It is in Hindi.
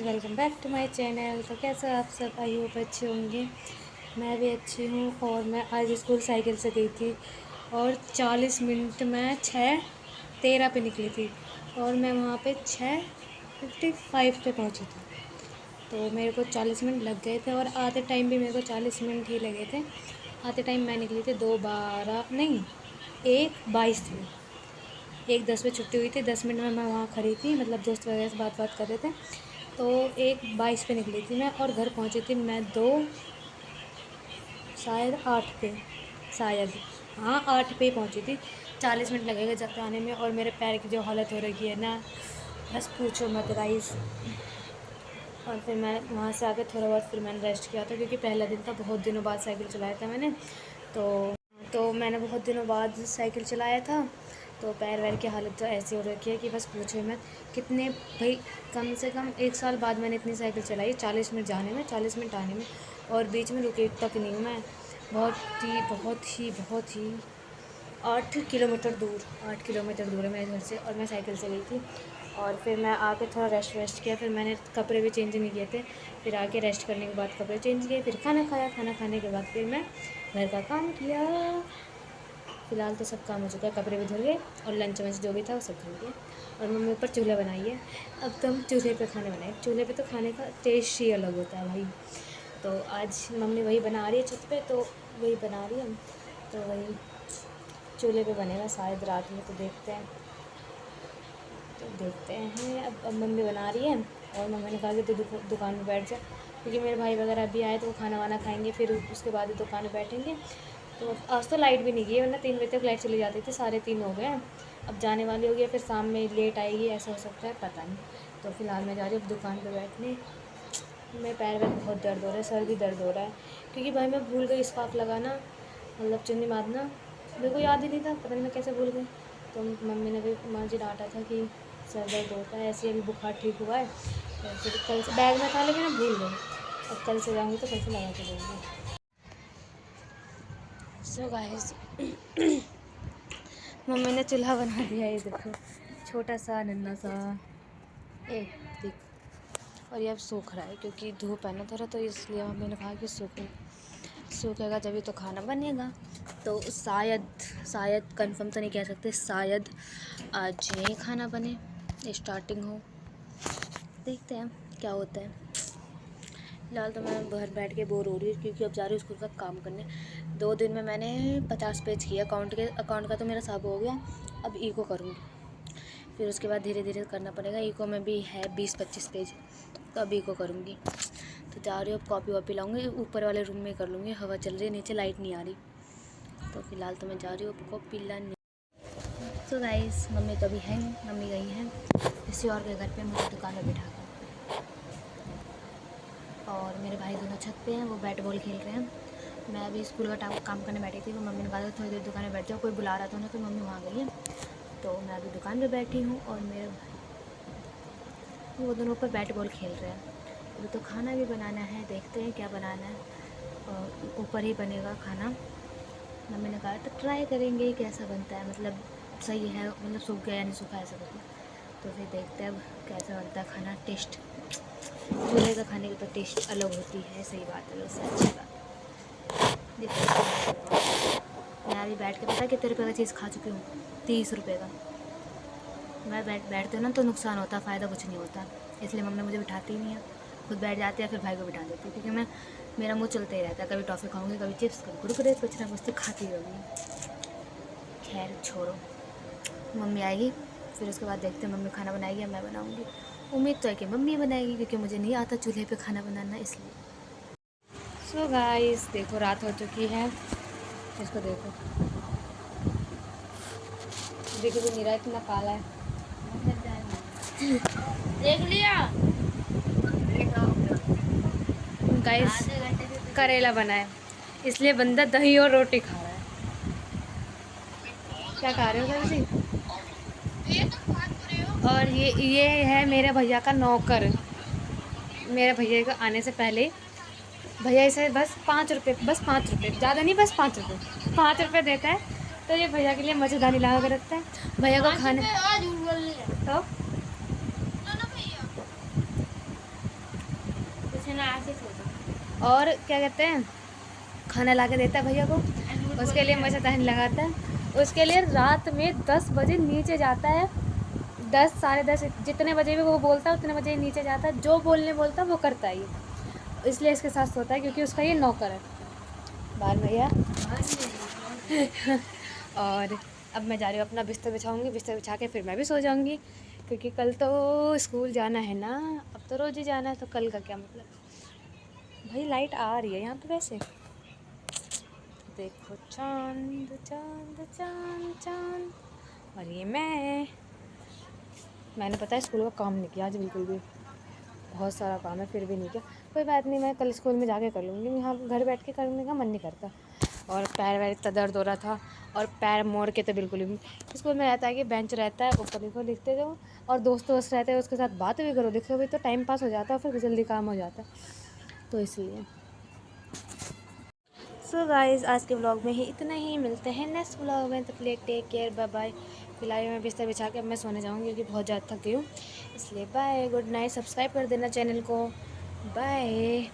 Welcome back to my channel. तो कैसे आप सब, आई होप अच्छे होंगे। मैं भी अच्छी हूँ। और मैं आज स्कूल साइकिल से गई थी और 40 मिनट में 6:13 पे निकली थी और मैं वहाँ पे 6:55 पे पहुँची थी। तो मेरे को 40 मिनट लग गए थे और आते टाइम भी मेरे को 40 मिनट ही लगे थे। आते टाइम मैं निकली थी 2:12 नहीं 1:22 थी। 1:10 पे छुट्टी हुई थी, 10 मिनट में मैं वहाँ खड़ी थी, मतलब दोस्त वगैरह से बात कर रहे थे। तो 1:22 पे निकली थी मैं और घर पहुँची थी मैं 2 शायद 8 पे, शायद हाँ 8 पे ही पहुँची थी। 40 मिनट लगेगा जब आने में और मेरे पैर की जो हालत हो रही है ना, बस पूछो मत गाइस। और फिर मैं वहाँ से आके थोड़ा बहुत फिर मैंने रेस्ट किया था क्योंकि पहला दिन था, बहुत दिनों बाद साइकिल चलाया था मैंने। तो मैंने बहुत दिनों बाद साइकिल चलाया था, तो पैर वैर की हालत तो ऐसी हो रखी है कि बस पूछो मत। कितने भाई, कम से कम 1 साल बाद मैंने इतनी साइकिल चलाई, 40 मिनट जाने में 40 मिनट आने में, और बीच में रुकी तक नहीं हूँ मैं। बहुत ही 8 किलोमीटर दूर है मेरे घर से और मैं साइकिल से गई थी। और फिर मैं आके थोड़ा रेस्ट किया, फिर मैंने कपड़े भी चेंज नहीं किए थे। फिर आके रेस्ट करने के बाद कपड़े चेंज किए, फिर खाना खाया, खाना खाने के बाद फिर मैं घर का काम किया। फ़िलहाल तो सब काम हो चुका है, कपड़े भी धुल गए और लंच वंच जो भी था वो सब धुल गया। और मम्मी ऊपर चूल्हा बनाई है। अब तो हम चूल्हे पे खाने बनाए, चूल्हे पे तो खाने का टेस्ट ही अलग होता है भाई। तो आज मम्मी वही बना रही है छत पे, तो वही बना रही है, तो वही चूल्हे पे बनेगा शायद रात में। तो देखते हैं। अब मम्मी बना रही है और मम्मी ने कहा कि तू दुकान में बैठ जा, क्योंकि मेरे भाई वगैरह अभी आए तो वो खाना वाना खाएंगे, फिर उसके बाद ही दुकान में बैठेंगे। तो आज तो लाइट भी नहीं गई, वरना 3 बजे तक लाइट चली जाती थी, 3:30 हो गए। अब जाने वाली होगी, फिर शाम में लेट आएगी, ऐसा हो सकता है, पता नहीं। तो फिलहाल मैं जा रही हूँ दुकान पर बैठने। मेरे पैर में बहुत दर्द हो रहा है, सर भी दर्द हो रहा है, क्योंकि भाई मैं भूल गई स्कार्फ लगाना, मतलब चुन्नी बांधना। मेरे को याद ही नहीं था, पता नहीं मैं कैसे भूल गई। तो मम्मी ने भी मुझे डांटा था कि सर दर्द होता है, ऐसे अभी बुखार ठीक हुआ है। तो फिर कल से बैग में था, लेकिन मैं भूल गई। अब कल से जाऊँगी तो कल से लगा के दूँगी। सो गाइस मम्मी ने चूल्हा बना दिया, ये देखो, छोटा सा नन्ना सा, ए देख। और ये अब सूख रहा है क्योंकि धूप है ना थोड़ा, तो इसलिए मम्मी ने कहा कि सूखेगा जब तो खाना बनेगा। तो शायद कंफर्म तो नहीं कह सकते, शायद आज यही खाना बने, स्टार्टिंग हो, देखते हैं क्या होता है। फिलहाल तो मैं घर बैठ के बोर हो रही हूँ क्योंकि अब जा रही हूँ स्कूल का काम करने। 2 दिन में मैंने 50 पेज किया, अकाउंट का तो मेरा सब हो गया। अब ईको करूँगी, फिर उसके बाद धीरे धीरे करना पड़ेगा। ईको में भी है 20-25 पेज, तो अब ईको करूँगी। तो जा रही हूँ, अब कॉपी वॉपी लाऊंगी, ऊपर वाले रूम में कर लूँगी, हवा चल रही है, नीचे लाइट नहीं आ रही। तो फिलहाल तो मैं जा रही हूँ कॉपी लाने। तो गाइस मम्मी तो अभी है नहीं, मम्मी गई हैं किसी और के घर पे, मुझे दुकान में बिठा कर। और मेरे भाई दोनों छत पे हैं, वो बैट बॉल खेल रहे हैं। मैं अभी स्कूल का काम करने बैठी थी, वो मम्मी ने कहा था थोड़ी देर दुकान में बैठ जाओ, कोई बुला रहा था ना, तो मम्मी वहाँ गई है। तो मैं अभी दुकान पे बैठी हूँ और मेरे भाई वो दोनों ऊपर बैट बॉल खेल रहे हैं। अभी तो खाना भी बनाना है, देखते हैं क्या बनाना है, और ऊपर ही बनेगा खाना। मम्मी ने कहा तो ट्राई करेंगे कैसा बनता है, मतलब सही है, मतलब सूख गया या नहीं सूखा, ऐसा कुछ। तो फिर देखते हैं अब कैसा बनता है खाना। टेस्ट चूल्हे का खाने की तो टेस्ट अलग होती है, सही बात है, उससे अच्छी बात। मैं अभी बैठ के पता कितने रुपये का चीज़ खा चुकी हूँ, 30 रुपये का। मैं बैठते ना तो नुकसान होता, फ़ायदा कुछ नहीं होता, इसलिए मम्मी मुझे बिठाती ही नहीं है, खुद बैठ जाती है, फिर भाई को बिठा देती है, क्योंकि मेरा मुँह चलते ही रहता है, कभी टॉफ़ी खाऊंगी, कभी चिप्स, कभी कुरकुरे, कुछ ना कुछ तो खाती रहूँगी। खैर छोड़ो, मम्मी आएगी फिर उसके बाद देखते हैं, मम्मी खाना बनाएगी या मैं बनाऊँगी। उम्मीद तो है कि मम्मी बनाएगी, क्योंकि मुझे नहीं आता चूल्हे पे खाना बनाना, इसलिए। सो गाइस देखो, रात हो चुकी है, इसको देखो, देखो भी नहीं रहा, इतना काला है। देख लिया गाइस करेला बना है, इसलिए बंदा दही और रोटी खा रहा है। क्या खा रहे हो सर जी? और ये है मेरे भैया का नौकर। मेरे भैया को आने से पहले भैया इसे बस 5 रुपये, ज़्यादा नहीं, बस 5 रुपये, 5 रुपये देता है। तो ये भैया के लिए मच्छरदानी लगा कर रखता है, भैया को खाने। तो और क्या कहते हैं, खाना ला के देता है भैया को, उसके लिए मच्छरदानी लगाता है, उसके लिए रात में 10 बजे नीचे जाता है, 10 साढ़े 10 जितने बजे भी वो बोलता है उतने बजे ही नीचे जाता है, जो बोलने बोलता है वो करता है ये, इसलिए इसके साथ सोता है क्योंकि उसका ये नौकर है। बाल भैया और अब मैं जा रही हूँ, अपना बिस्तर बिछाऊँगी, बिस्तर बिछा के फिर मैं भी सो जाऊँगी, क्योंकि कल तो स्कूल जाना है ना, अब तो रोज़ ही जाना है, तो कल का क्या मतलब। भाई लाइट आ रही है यहाँ पे वैसे, देखो चांद चांद चांद चांद। और ये मैंने पता है स्कूल का काम नहीं किया आज बिल्कुल भी, बहुत सारा काम है फिर भी नहीं किया। कोई बात नहीं, मैं कल स्कूल में जाके कर लूँगी, यहाँ घर बैठ के करने का मन नहीं करता। और पैर वैर इतना दर्द हो रहा था, और पैर मोड़ के तो बिल्कुल भी। स्कूल में रहता है कि बेंच रहता है, ऊपर लिखो लिखते जाओ, और दोस्त रहते हैं उसके साथ बात भी करो, लिखो भी तो टाइम पास हो जाता है, फिर जल्दी काम हो जाता है, तो इसलिए। सो गाइस आज के व्लॉग में ही इतना ही, मिलते हैं नेक्स्ट व्लॉग में, तब तक टेक केयर, बाय बाय। फिलहाल मैं बिस्तर बिछा के अब मैं सोने जाऊँगी क्योंकि बहुत ज़्यादा थक गई हूँ, इसलिए बाय, गुड नाइट, सब्सक्राइब कर देना चैनल को, बाय।